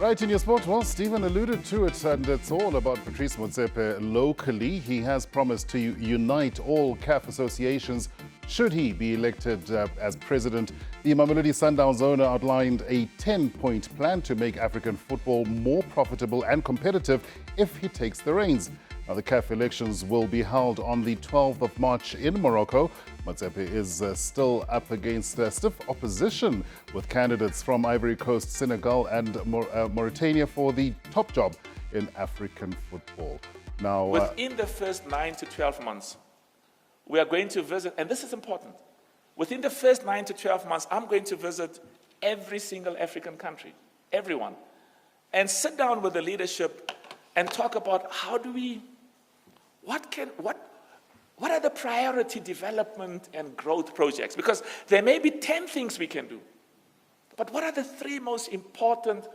Right, in your sport, well, Stephen alluded to it, and it's all about Patrice Motsepe locally. He has promised to unite all CAF associations should he be elected as president. The Mamelodi Sundowns owner outlined a 10-point plan to make African football more profitable and competitive if he takes the reins. Now, the CAF elections will be held on the 12th of March in Morocco. Motsepe is still up against stiff opposition with candidates from Ivory Coast, Senegal and Mauritania for the top job in African football. Now, within the first 9 to 12 months, we are going to visit, and this is important, within the first 9 to 12 months, I'm going to visit every single African country, everyone, and sit down with the leadership and talk about how do we, what are the priority development and growth projects? Because there may be 10 things we can do, but what are the 3 most important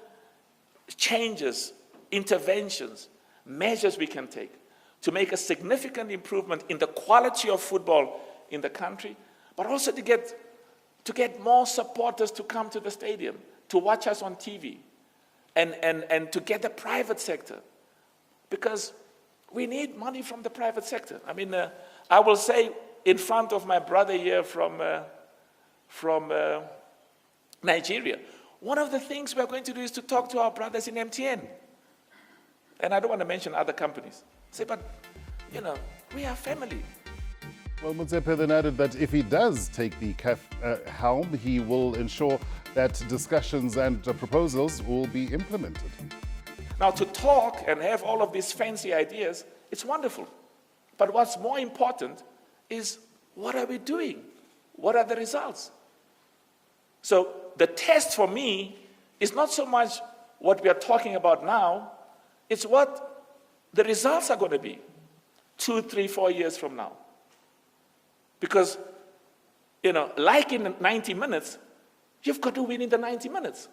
changes, interventions, measures we can take to make a significant improvement in the quality of football in the country, but also to get more supporters to come to the stadium, to watch us on TV, and to get the private sector, because we need money from the private sector. I mean, I will say in front of my brother here from Nigeria, one of the things we are going to do is to talk to our brothers in MTN. And I don't want to mention other companies. Say, but, you know, we are family. Well, Motsepe then added that if he does take the CAF helm, he will ensure that discussions and proposals will be implemented. Now, to talk and have all of these fancy ideas, it's wonderful. But what's more important is, what are we doing? What are the results? So the test for me is not so much what we are talking about now, it's what the results are going to be 2, 3, 4 years from now. Because, you know, like in 90 minutes, you've got to win in the 90 minutes.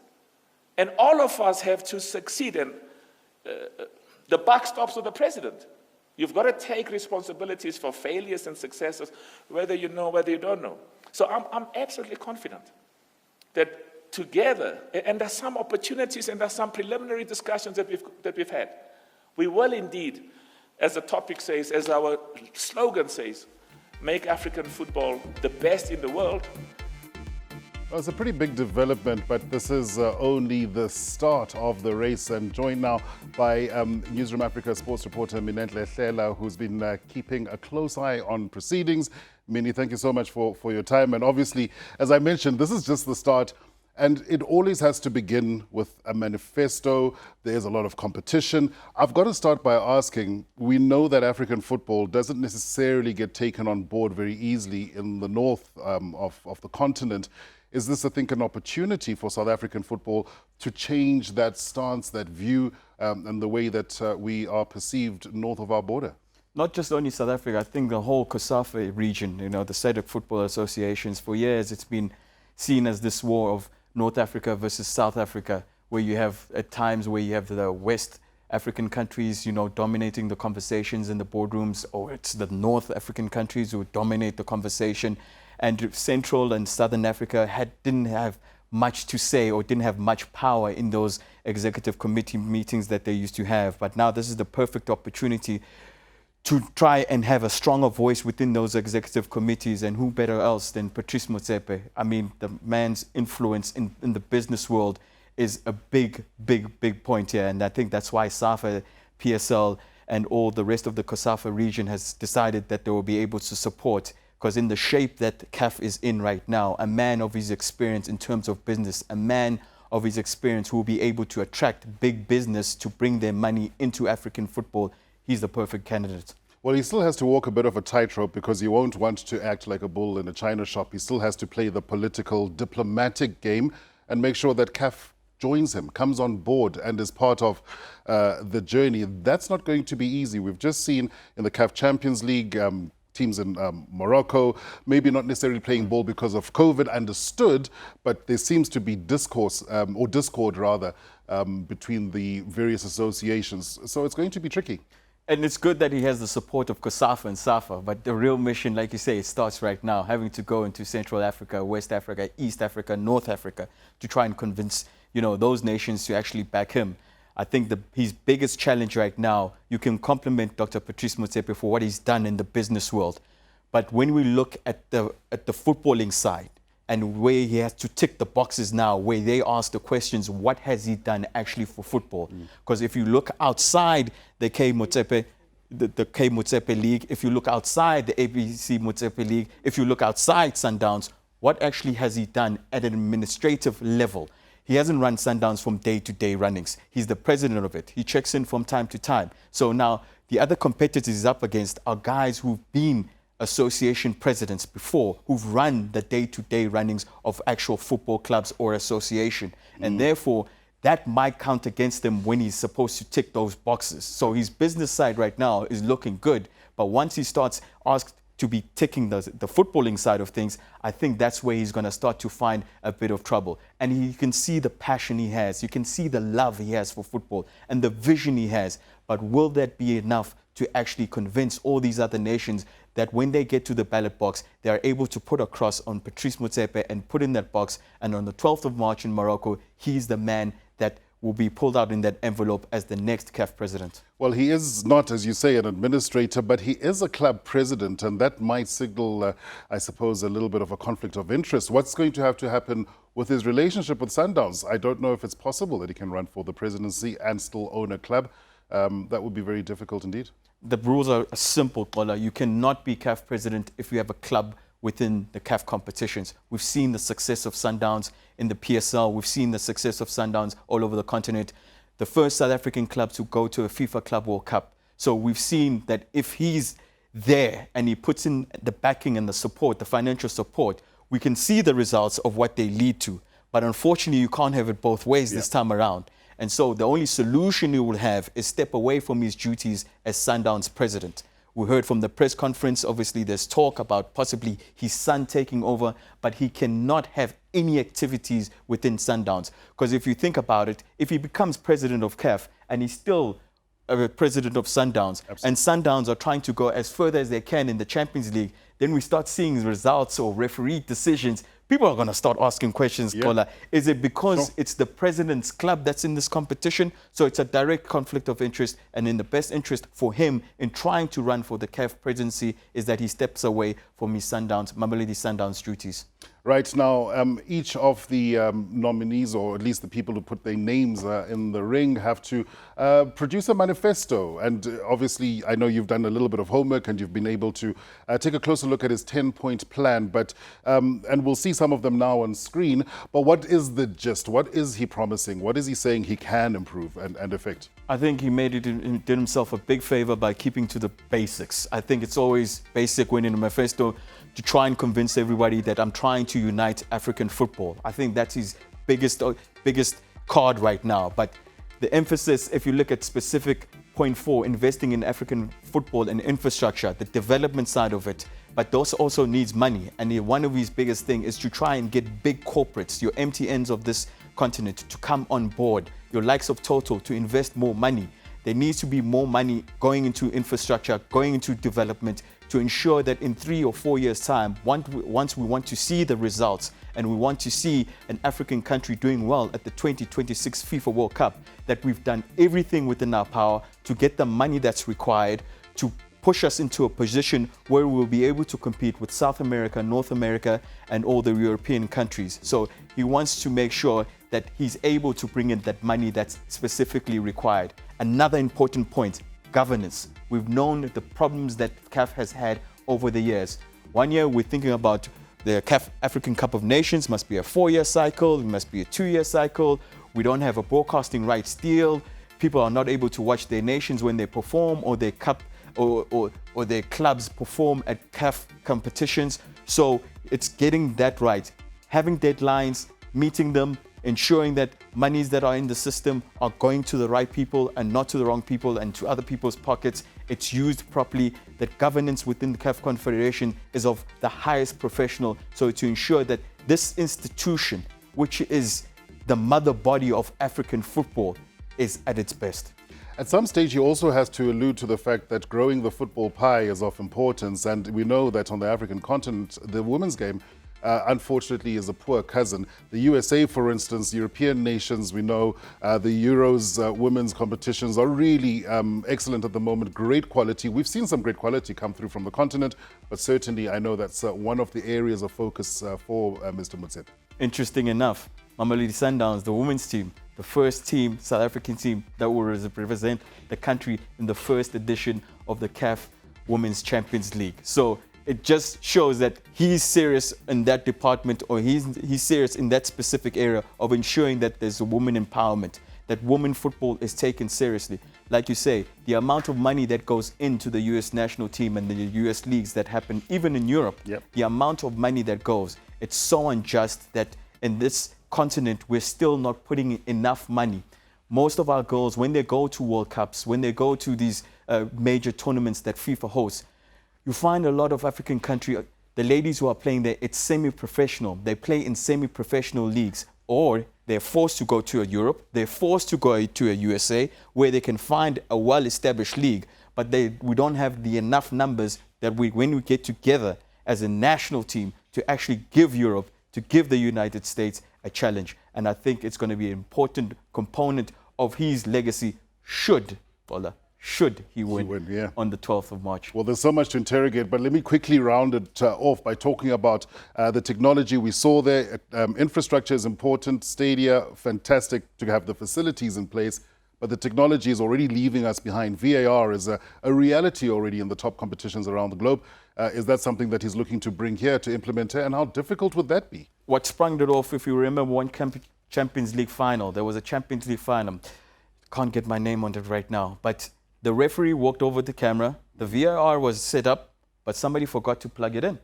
And all of us have to succeed, and the buck stops with the president. You've got to take responsibilities for failures and successes, whether you know, whether you don't know. So I'm absolutely confident that together, and there's some opportunities and there's some preliminary discussions that we've had, we will indeed, as the topic says, as our slogan says, make African football the best in the world. Well, it's a pretty big development, but this is only the start of the race. And joined now by Newzroom Afrika sports reporter Minenhle Hlela, who's been keeping a close eye on proceedings. Minnie, thank you so much for your time. And obviously, as I mentioned, this is just the start. And it always has to begin with a manifesto. There's a lot of competition. I've got to start by asking, we know that African football doesn't necessarily get taken on board very easily in the north of the continent. Is this, I think, an opportunity for South African football to change that stance, that view, and the way that we are perceived north of our border? Not just only South Africa, I think the whole CAF region, you know, the SADC football associations, for years it's been seen as this war of North Africa versus South Africa, where you have at times where you have the West African countries, you know, dominating the conversations in the boardrooms, or it's the North African countries who dominate the conversation. And Central and Southern Africa didn't have much to say or didn't have much power in those executive committee meetings that they used to have. But now this is the perfect opportunity to try and have a stronger voice within those executive committees, and who better else than Patrice Motsepe? I mean, the man's influence in the business world is a big point here, and I think that's why SAFA, PSL, and all the rest of the COSAFA region has decided that they will be able to support, because in the shape that CAF is in right now, a man of his experience in terms of business, a man of his experience who will be able to attract big business to bring their money into African football, he's the perfect candidate. Well, he still has to walk a bit of a tightrope, because he won't want to act like a bull in a china shop. He still has to play the political, diplomatic game and make sure that CAF joins him, comes on board and is part of the journey. That's not going to be easy. We've just seen in the CAF Champions League, teams in Morocco, maybe not necessarily playing ball because of COVID, understood, but there seems to be discourse, or discord rather, between the various associations. So it's going to be tricky. And it's good that he has the support of COSAFA and SAFA, but the real mission, like you say, it starts right now, having to go into Central Africa, West Africa, East Africa, North Africa, to try and convince those nations to actually back him. I think his biggest challenge right now, you can compliment Dr. Patrice Motsepe for what he's done in the business world. But when we look at the footballing side and where he has to tick the boxes now, where they ask the questions, what has he done actually for football? Because if you look outside the K Motsepe League, if you look outside the ABC Motsepe League, if you look outside Sundowns, what actually has he done at an administrative level? He hasn't run Sundowns from day-to-day runnings. He's the president of it. He checks in from time to time. So now the other competitors he's up against are guys who've been association presidents before, who've run the day-to-day runnings of actual football clubs or association. And therefore, that might count against him when he's supposed to tick those boxes. So his business side right now is looking good. But once he starts asked to be ticking the footballing side of things, I think that's where he's going to start to find a bit of trouble. And you can see the passion he has. You can see the love he has for football and the vision he has. But will that be enough to actually convince all these other nations that when they get to the ballot box, they are able to put a cross on Patrice Motsepe and put in that box? And on the 12th of March in Morocco, he's the man that will be pulled out in that envelope as the next CAF president. Well, he is not, as you say, an administrator, but he is a club president, and that might signal, I suppose, a little bit of a conflict of interest. What's going to have to happen with his relationship with Sundowns? I don't know if it's possible that he can run for the presidency and still own a club. That would be very difficult indeed. The rules are simple, Kola. You cannot be CAF president if you have a club within the CAF competitions. We've seen the success of Sundowns in the PSL. We've seen the success of Sundowns all over the continent. The first South African club to go to a FIFA Club World Cup. So we've seen that if he's there and he puts in the backing and the support, the financial support, we can see the results of what they lead to. But unfortunately, you can't have it both ways this time around. And so the only solution he will have is step away from his duties as Sundowns president. We heard from the press conference, obviously there's talk about possibly his son taking over, but he cannot have any activities within Sundowns. Because if you think about it, if he becomes president of CAF and he's still president of Sundowns, and Sundowns are trying to go as further as they can in the Champions League, then we start seeing results or referee decisions. People are going to start asking questions, Kola. Is it because it's the president's club that's in this competition? So it's a direct conflict of interest, and in the best interest for him in trying to run for the CAF presidency is that he steps away from his Mamelodi Sundowns duties. Right now, each of the nominees, or at least the people who put their names in the ring, have to produce a manifesto. And obviously, I know you've done a little bit of homework and you've been able to take a closer look at his 10-point plan. But and we'll see some of them now on screen. But what is the gist? What is he promising? What is he saying he can improve and affect? I think he did himself a big favor by keeping to the basics. I think it's always basic when in a manifesto to try and convince everybody that I'm trying to unite African football. I think that's his biggest card right now. But the emphasis, if you look at specific point 4, investing in African football and infrastructure, the development side of it, but those also needs money. And one of his biggest thing is to try and get big corporates, your MTNs of this continent, to come on board, your likes of Total, to invest more money. There needs to be more money going into infrastructure, going into development, to ensure that in 3 or 4 years' time, once we want to see the results and we want to see an African country doing well at the 2026 FIFA World Cup, that we've done everything within our power to get the money that's required to push us into a position where we'll be able to compete with South America, North America, and all the European countries. So he wants to make sure that he's able to bring in that money that's specifically required. Another important point, governance. We've known the problems that CAF has had over the years. 1 year we're thinking about the CAF African Cup of Nations must be a 4-year cycle, it must be a 2-year cycle. We don't have a broadcasting rights deal. People are not able to watch their nations when they perform, or their cup or their clubs perform at CAF competitions. So it's getting that right. Having deadlines, meeting them, ensuring that monies that are in the system are going to the right people and not to the wrong people and to other people's pockets. It's used properly, that governance within the CAF Confederation is of the highest professional. So to ensure that this institution, which is the mother body of African football, is at its best. At some stage, he also has to allude to the fact that growing the football pie is of importance. And we know that on the African continent, the women's game unfortunately is a poor cousin. The USA, for instance, European nations, we know the Euros women's competitions are really excellent at the moment, great quality. We've seen some great quality come through from the continent, but certainly I know that's one of the areas of focus for Mr. Motsepe. Interesting enough, Mamelodi Sundowns, the women's team, the first team, South African team that will represent the country in the first edition of the CAF Women's Champions League. So it just shows that he's serious in that department, or he's serious in that specific area of ensuring that there's a woman empowerment, that women football is taken seriously. Like you say, the amount of money that goes into the US national team and the US leagues that happen, even in Europe, the amount of money that goes, it's so unjust that in this continent, we're still not putting in enough money. Most of our girls, when they go to World Cups, when they go to these major tournaments that FIFA hosts, you find a lot of African countries, the ladies who are playing there, it's semi-professional. They play in semi-professional leagues, or they're forced to go to a Europe, they're forced to go to a USA, where they can find a well-established league, but we don't have the enough numbers that when we get together as a national team to actually give Europe, to give the United States a challenge. And I think it's going to be an important component of his legacy should he win on the 12th of March. Well, there's so much to interrogate, but let me quickly round it off by talking about the technology we saw there. Infrastructure is important, stadia, fantastic to have the facilities in place, but the technology is already leaving us behind. VAR is a reality already in the top competitions around the globe. Is that something that he's looking to bring here, to implement here, and how difficult would that be? What sprung it off, if you remember one Champions League final, there was a Champions League final. Can't get my name on it right now, but the referee walked over the camera, the VAR was set up, but somebody forgot to plug it in.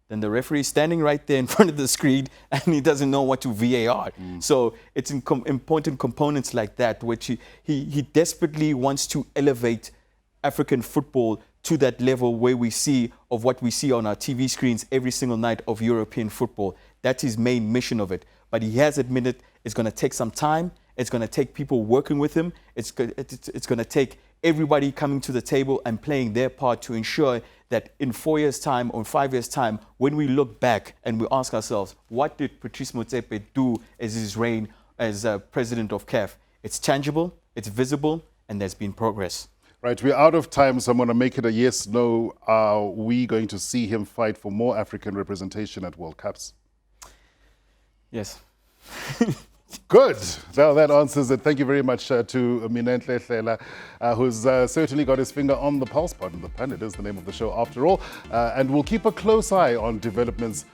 Then the referee is standing right there in front of the screen and he doesn't know what to VAR. So it's important components like that, which he desperately wants to elevate African football to that level where we see of what we see on our TV screens every single night of European football. That's his main mission of it. But he has admitted it's going to take some time. It's going to take people working with him. It's going to take everybody coming to the table and playing their part to ensure that in 4 years' time or 5 years' time, when we look back and we ask ourselves, what did Patrice Motsepe do as his reign as president of CAF? It's tangible, it's visible, and there's been progress. Right, we're out of time, so I'm going to make it a yes, no. Are we going to see him fight for more African representation at World Cups? Yes. Good. Now that answers it. Thank you very much to Motsepes, who's certainly got his finger on the pulse. Pardon the pun, it is the name of the show after all. And we'll keep a close eye on developments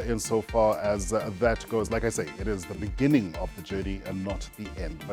insofar as that goes. Like I say, it is the beginning of the journey and not the end. But